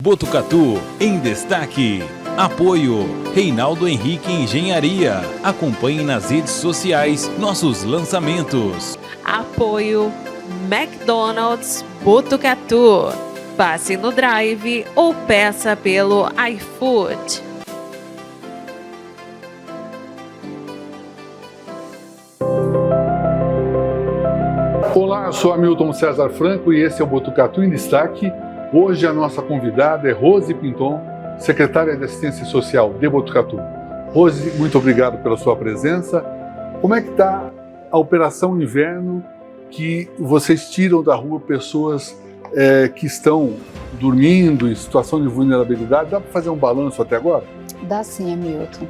Botucatu em destaque. Apoio Reinaldo Henrique Engenharia. Acompanhe nas redes sociais nossos lançamentos. Apoio McDonald's Botucatu. Passe no Drive ou peça pelo iFood. Olá, eu sou Hamilton César Franco e esse é o Botucatu em Destaque. Hoje a nossa convidada é Rose Pinton, secretária de Assistência Social de Botucatu. Rose, muito obrigado pela sua presença. Como é que está a Operação Inverno, que vocês tiram da rua pessoas que estão dormindo em situação de vulnerabilidade? Dá para fazer um balanço até agora? Dá sim, Hamilton.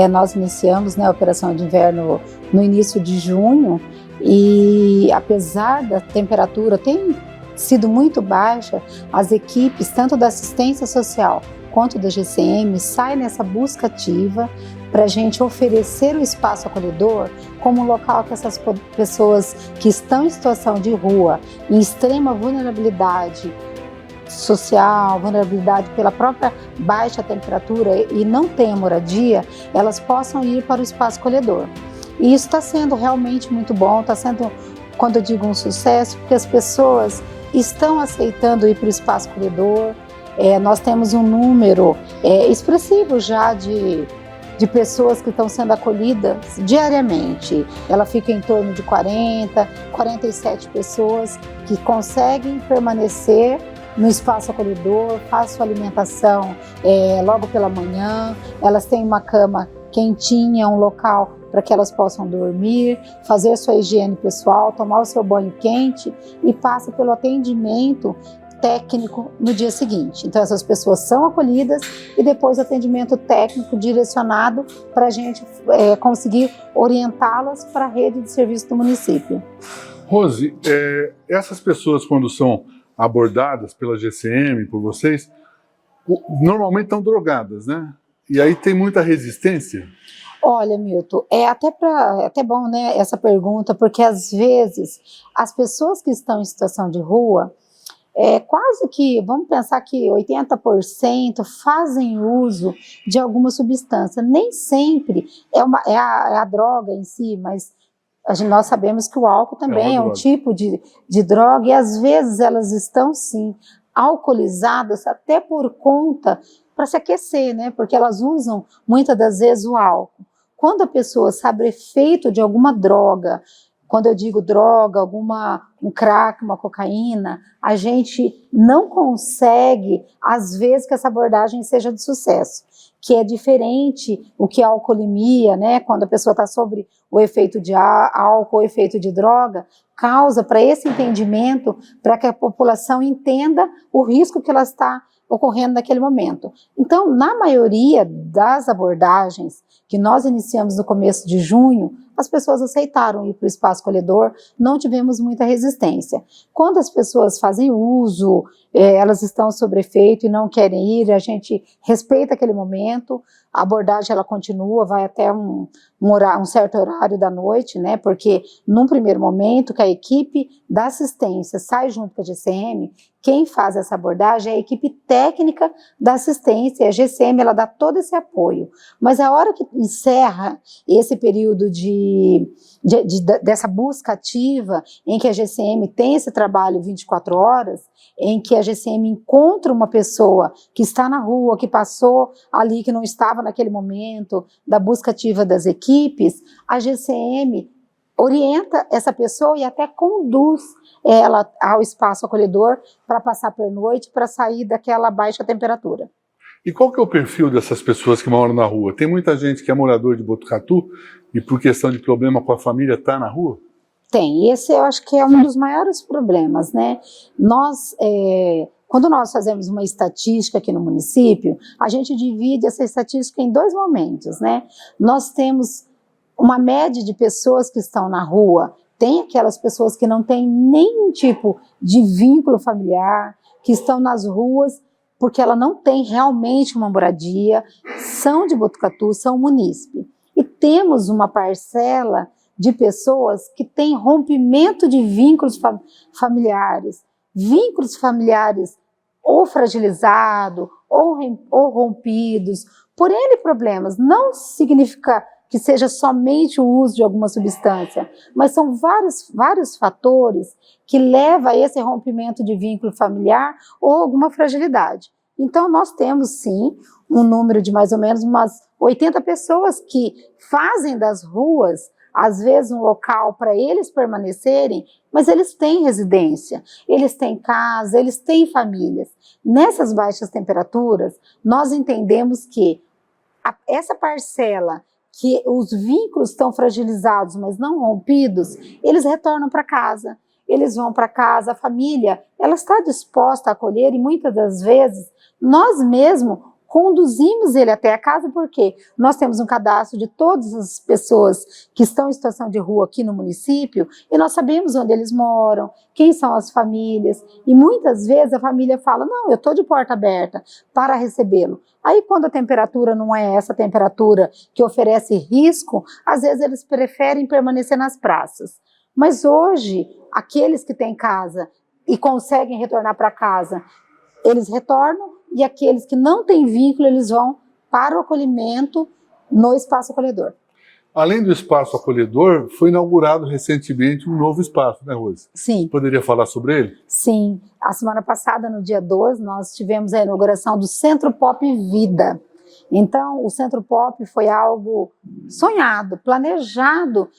Nós iniciamos a Operação de Inverno no início de junho e apesar da temperatura ter sido muito baixa, as equipes, tanto da assistência social quanto da GCM, saem nessa busca ativa para a gente oferecer o espaço acolhedor como um local que essas pessoas que estão em situação de rua, em extrema vulnerabilidade social, vulnerabilidade pela própria baixa temperatura e não tenham moradia, elas possam ir para o espaço acolhedor. E isso está sendo realmente muito bom, está sendo, quando eu digo um sucesso, porque as pessoas estão aceitando ir para o espaço acolhedor. Nós temos um número expressivo já de pessoas que estão sendo acolhidas diariamente. Ela fica em torno de 40, 47 pessoas que conseguem permanecer no espaço acolhedor, faz sua alimentação logo pela manhã, elas têm uma cama quentinha, um local para que elas possam dormir, fazer sua higiene pessoal, tomar o seu banho quente e passa pelo atendimento técnico no dia seguinte. Então essas pessoas são acolhidas e depois atendimento técnico direcionado para a gente conseguir orientá-las para a rede de serviço do município. Rose, essas pessoas quando são abordadas pela GCM, por vocês, normalmente estão drogadas, né? E aí tem muita resistência? Olha, Milton, é até bom, né, essa pergunta, porque às vezes as pessoas que estão em situação de rua, quase que, vamos pensar que 80% fazem uso de alguma substância. Nem sempre é a droga em si, mas nós sabemos que o álcool também é um tipo de droga e às vezes elas estão sim alcoolizadas até por conta para se aquecer, né? Porque elas usam muitas das vezes o álcool. Quando a pessoa sabe o efeito de alguma droga, quando eu digo droga, um crack, uma cocaína, a gente não consegue, às vezes, que essa abordagem seja de sucesso, que é diferente o que a alcoolemia, né, quando a pessoa está sobre o efeito de álcool, o efeito de droga, causa para esse entendimento, para que a população entenda o risco que ela está ocorrendo naquele momento. Então, na maioria das abordagens que nós iniciamos no começo de junho, as pessoas aceitaram ir para o espaço acolhedor, não tivemos muita resistência. Quando as pessoas fazem uso, elas estão sob efeito e não querem ir, a gente respeita aquele momento, a abordagem ela continua, vai até um certo horário da noite, né? Porque num primeiro momento que a equipe da assistência sai junto com a GCM, quem faz essa abordagem é a equipe técnica da assistência, e a GCM ela dá todo esse apoio. Mas a hora que encerra esse período dessa busca ativa, em que a GCM tem esse trabalho 24 horas, em que a GCM encontra uma pessoa que está na rua, que passou ali, que não estava naquele momento, da busca ativa das equipes, a GCM orienta essa pessoa e até conduz ela ao espaço acolhedor para passar por noite, para sair daquela baixa temperatura. E qual que é o perfil dessas pessoas que moram na rua? Tem muita gente que é morador de Botucatu e por questão de problema com a família está na rua? Tem, esse eu acho que é um dos maiores problemas, né? Quando nós fazemos uma estatística aqui no município, a gente divide essa estatística em dois momentos, né? Nós temos uma média de pessoas que estão na rua, tem aquelas pessoas que não têm nenhum tipo de vínculo familiar, que estão nas ruas porque ela não tem realmente uma moradia, são de Botucatu, são munícipe. E temos uma parcela de pessoas que têm rompimento de vínculos familiares ou fragilizado, ou rompidos, por N problemas. Não significa que seja somente o uso de alguma substância, mas são vários fatores que levam a esse rompimento de vínculo familiar ou alguma fragilidade. Então, nós temos, sim, um número de mais ou menos umas 80 pessoas que fazem das ruas, às vezes, um local para eles permanecerem, mas eles têm residência, eles têm casa, eles têm famílias. Nessas baixas temperaturas, nós entendemos que essa parcela que os vínculos estão fragilizados, mas não rompidos, eles retornam para casa. Eles vão para casa, a família, ela está disposta a acolher e muitas das vezes nós mesmos conduzimos ele até a casa, porque nós temos um cadastro de todas as pessoas que estão em situação de rua aqui no município e nós sabemos onde eles moram, quem são as famílias, e muitas vezes a família fala, não, eu estou de porta aberta para recebê-lo. Aí quando a temperatura não é essa temperatura que oferece risco, às vezes eles preferem permanecer nas praças. Mas hoje, aqueles que têm casa e conseguem retornar para casa, eles retornam, e aqueles que não têm vínculo, eles vão para o acolhimento no espaço acolhedor. Além do espaço acolhedor, foi inaugurado recentemente um novo espaço, né, Rose? Sim. Poderia falar sobre ele? Sim. A semana passada, no dia 12, nós tivemos a inauguração do Centro Pop Vida. Então, o Centro Pop foi algo sonhado, planejado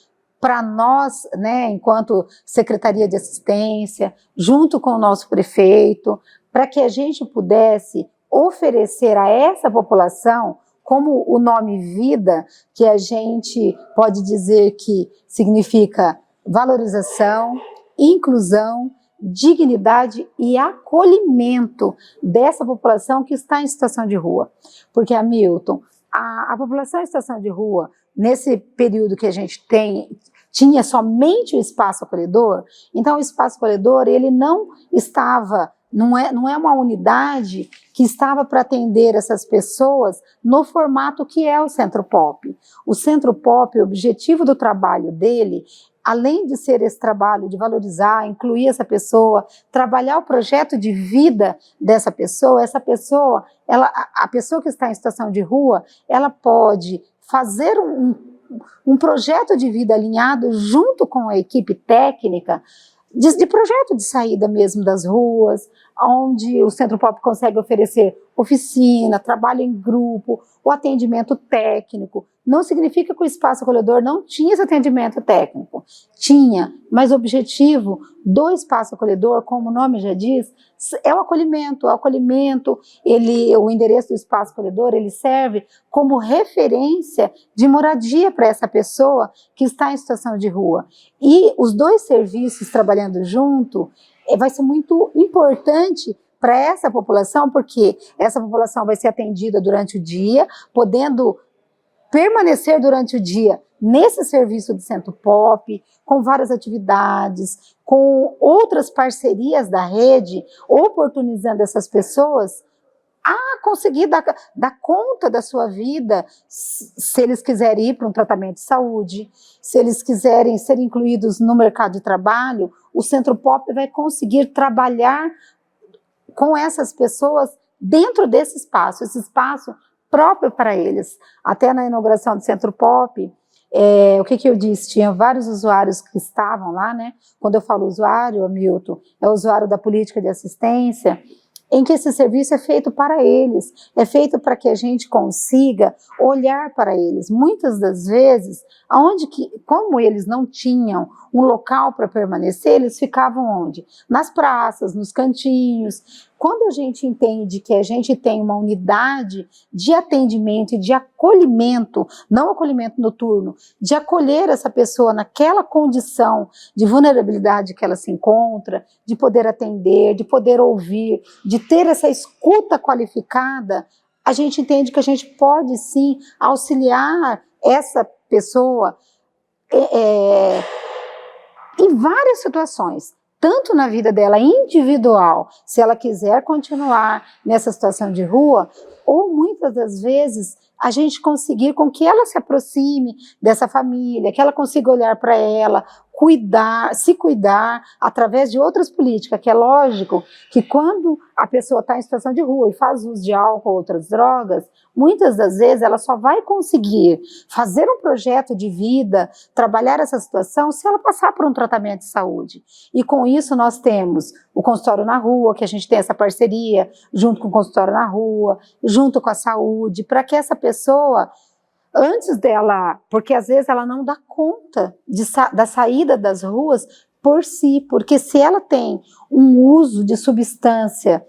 para nós, né, enquanto Secretaria de Assistência, junto com o nosso prefeito, para que a gente pudesse oferecer a essa população, como o nome Vida, que a gente pode dizer que significa valorização, inclusão, dignidade e acolhimento dessa população que está em situação de rua. Porque, Hamilton, a população em situação de rua, nesse período que a gente tinha somente o espaço acolhedor, então o espaço acolhedor, ele não estava... Não é uma unidade que estava para atender essas pessoas no formato que é o Centro Pop. O Centro Pop, o objetivo do trabalho dele, além de ser esse trabalho de valorizar, incluir essa pessoa, trabalhar o projeto de vida dessa pessoa, a pessoa que está em situação de rua, ela pode fazer um projeto de vida alinhado junto com a equipe técnica, de projeto de saída mesmo das ruas, onde o Centro Pop consegue oferecer oficina, trabalho em grupo, o atendimento técnico. Não significa que o espaço acolhedor não tinha esse atendimento técnico. Tinha, mas o objetivo do espaço acolhedor, como o nome já diz, é o acolhimento. O acolhimento, o endereço do espaço acolhedor, ele serve como referência de moradia para essa pessoa que está em situação de rua. E os dois serviços trabalhando junto, vai ser muito importante para essa população, porque essa população vai ser atendida durante o dia, podendo permanecer durante o dia nesse serviço do Centro Pop, com várias atividades, com outras parcerias da rede, oportunizando essas pessoas a conseguir dar conta da sua vida, se eles quiserem ir para um tratamento de saúde, se eles quiserem ser incluídos no mercado de trabalho, o Centro Pop vai conseguir trabalhar com essas pessoas dentro desse espaço, esse espaço próprio para eles. Até na inauguração do Centro Pop, o que eu disse? Tinha vários usuários que estavam lá, né? Quando eu falo usuário, Hamilton, é usuário da política de assistência, em que esse serviço é feito para eles, é feito para que a gente consiga olhar para eles. Muitas das vezes, como eles não tinham um local para permanecer, eles ficavam onde? Nas praças, nos cantinhos. Quando a gente entende que a gente tem uma unidade de atendimento e de acolhimento, não acolhimento noturno, de acolher essa pessoa naquela condição de vulnerabilidade que ela se encontra, de poder atender, de poder ouvir, de ter essa escuta qualificada, a gente entende que a gente pode sim auxiliar essa pessoa em várias situações, tanto na vida dela individual, se ela quiser continuar nessa situação de rua, ou muitas das vezes a gente conseguir com que ela se aproxime dessa família, que ela consiga olhar para ela se cuidar através de outras políticas, que é lógico que quando a pessoa está em situação de rua e faz uso de álcool ou outras drogas, muitas das vezes ela só vai conseguir fazer um projeto de vida, trabalhar essa situação, se ela passar por um tratamento de saúde. E com isso nós temos o consultório na rua, que a gente tem essa parceria, junto com o consultório na rua, junto com a saúde, para que essa pessoa, antes dela, porque às vezes ela não dá conta da saída das ruas por si, porque se ela tem um uso de substância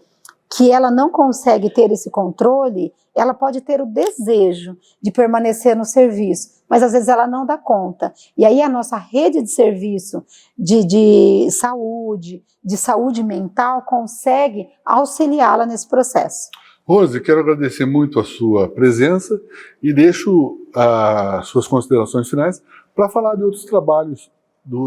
que ela não consegue ter esse controle, ela pode ter o desejo de permanecer no serviço, mas às vezes ela não dá conta. E aí a nossa rede de serviço de saúde mental, consegue auxiliá-la nesse processo. Rose, quero agradecer muito a sua presença e deixo as suas considerações finais para falar de outros trabalhos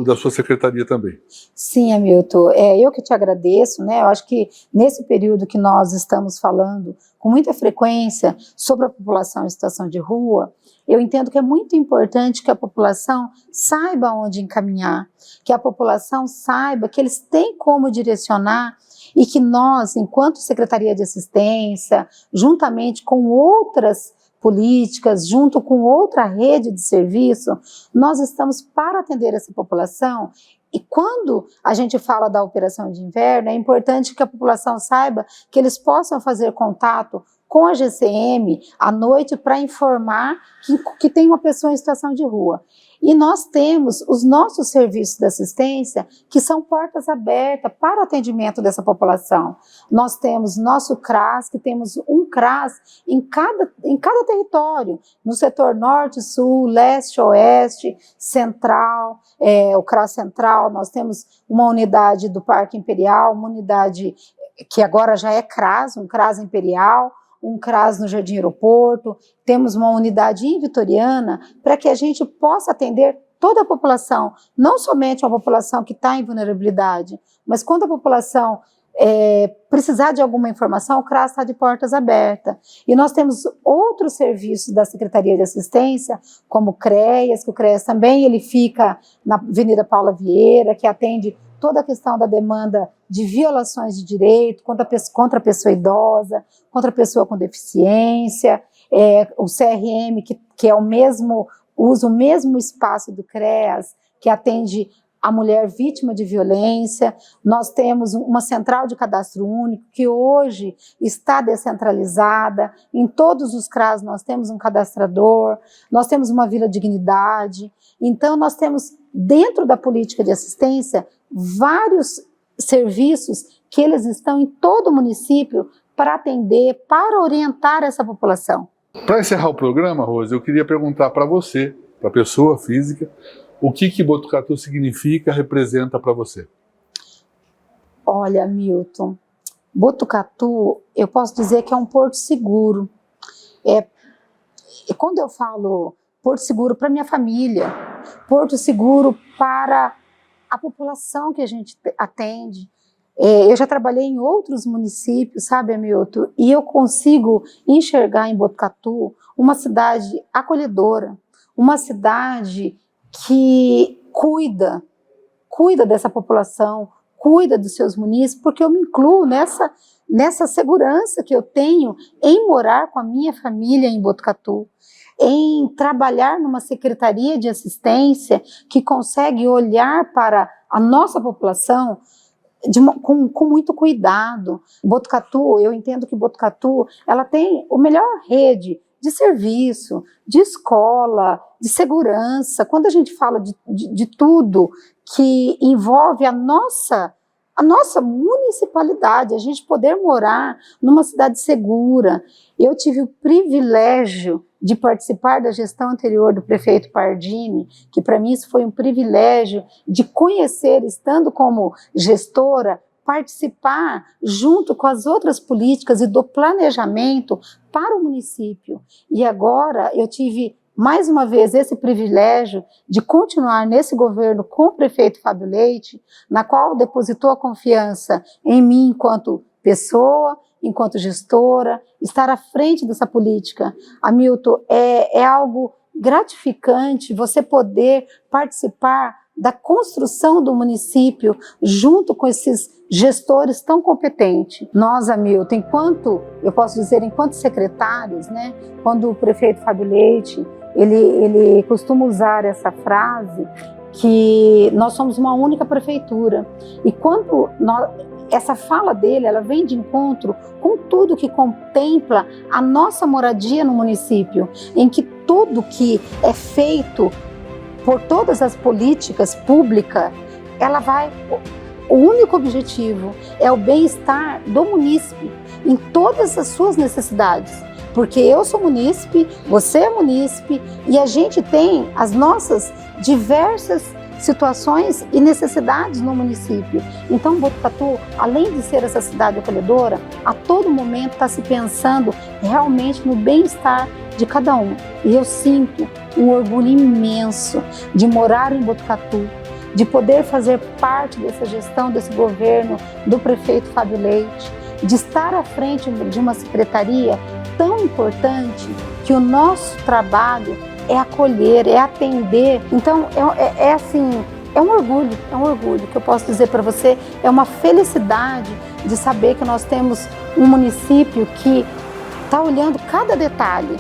da sua secretaria também. Sim, Hamilton, eu que te agradeço, né? Eu acho que nesse período que nós estamos falando com muita frequência sobre a população em situação de rua, eu entendo que é muito importante que a população saiba onde encaminhar, que a população saiba que eles têm como direcionar e que nós, enquanto Secretaria de Assistência, juntamente com outras políticas, junto com outra rede de serviço, nós estamos para atender essa população. E quando a gente fala da operação de inverno, é importante que a população saiba que eles possam fazer contato com a GCM à noite para informar que tem uma pessoa em situação de rua. E nós temos os nossos serviços de assistência, que são portas abertas para o atendimento dessa população. Nós temos nosso CRAS, que temos um CRAS em cada território, no setor norte, sul, leste, oeste, central, o CRAS central, nós temos uma unidade do Parque Imperial, uma unidade que agora já é CRAS, um CRAS Imperial, um CRAS no Jardim Aeroporto, temos uma unidade em Vitoriana, para que a gente possa atender toda a população, não somente a população que está em vulnerabilidade, mas quando a população precisar de alguma informação, o CRAS está de portas abertas. E nós temos outros serviços da Secretaria de Assistência, como o CREAS, que o CREAS também ele fica na Avenida Paula Vieira, que atende toda a questão da demanda de violações de direito contra a pessoa idosa, contra a pessoa com deficiência, o CRM, que é usa o mesmo espaço do CREAS, que atende a mulher vítima de violência. Nós temos uma central de cadastro único, que hoje está descentralizada. Em todos os CRAS nós temos um cadastrador, nós temos uma Vila Dignidade. Então nós temos, dentro da política de assistência, vários serviços que eles estão em todo o município para atender, para orientar essa população. Para encerrar o programa, Rose, eu queria perguntar para você, para a pessoa física, o que Botucatu significa, representa para você? Olha, Milton, Botucatu, eu posso dizer que é um porto seguro. E quando eu falo porto seguro para minha família, porto seguro para a população que a gente atende. Eu já trabalhei em outros municípios, sabe, Hamilton? E eu consigo enxergar em Botucatu uma cidade acolhedora, uma cidade que cuida dessa população, cuida dos seus munícipes, porque eu me incluo nessa segurança que eu tenho em morar com a minha família em Botucatu, em trabalhar numa secretaria de assistência que consegue olhar para a nossa população com muito cuidado. Botucatu, eu entendo que Botucatu, ela tem a melhor rede de serviço, de escola, de segurança. Quando a gente fala de tudo que envolve a nossa municipalidade, a gente poder morar numa cidade segura. Eu tive o privilégio de participar da gestão anterior do prefeito Pardini, que para mim isso foi um privilégio de conhecer, estando como gestora, participar junto com as outras políticas e do planejamento para o município. E agora eu tive mais uma vez esse privilégio de continuar nesse governo com o prefeito Fábio Leite, na qual depositou a confiança em mim enquanto pessoa, enquanto gestora, estar à frente dessa política. Hamilton, é algo gratificante você poder participar da construção do município junto com esses gestores tão competentes. Nós, Hamilton, enquanto secretários, né, quando o prefeito Fábio Leite, ele costuma usar essa frase que nós somos uma única prefeitura. E quando essa fala dele, ela vem de encontro com tudo que contempla a nossa moradia no município, em que tudo que é feito por todas as políticas públicas, o único objetivo é o bem-estar do munícipe em todas as suas necessidades. Porque eu sou munícipe, você é munícipe e a gente tem as nossas diversas situações e necessidades no município. Então, Botucatu, além de ser essa cidade acolhedora, a todo momento está se pensando realmente no bem-estar de cada um. E eu sinto um orgulho imenso de morar em Botucatu, de poder fazer parte dessa gestão, desse governo do prefeito Fábio Leite, de estar à frente de uma secretaria tão importante que o nosso trabalho é acolher, é atender. Então, é um orgulho que eu posso dizer para você, é uma felicidade de saber que nós temos um município que está olhando cada detalhe.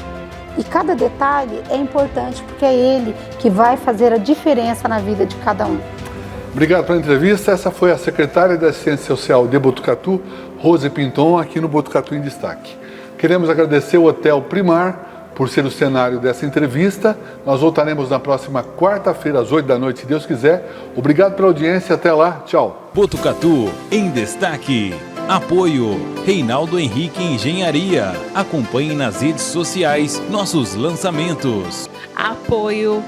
E cada detalhe é importante porque é ele que vai fazer a diferença na vida de cada um. Obrigado pela entrevista. Essa foi a secretária da Assistência Social de Botucatu, Rose Pinton, aqui no Botucatu em Destaque. Queremos agradecer o Hotel Primar por ser o cenário dessa entrevista. Nós voltaremos na próxima quarta-feira, às 8 da noite, se Deus quiser. Obrigado pela audiência. Até lá. Tchau. Botucatu em Destaque. Apoio Reinaldo Henrique Engenharia. Acompanhe nas redes sociais nossos lançamentos. Apoio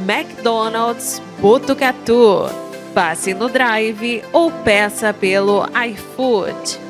McDonald's Botucatu. Passe no Drive ou peça pelo iFood.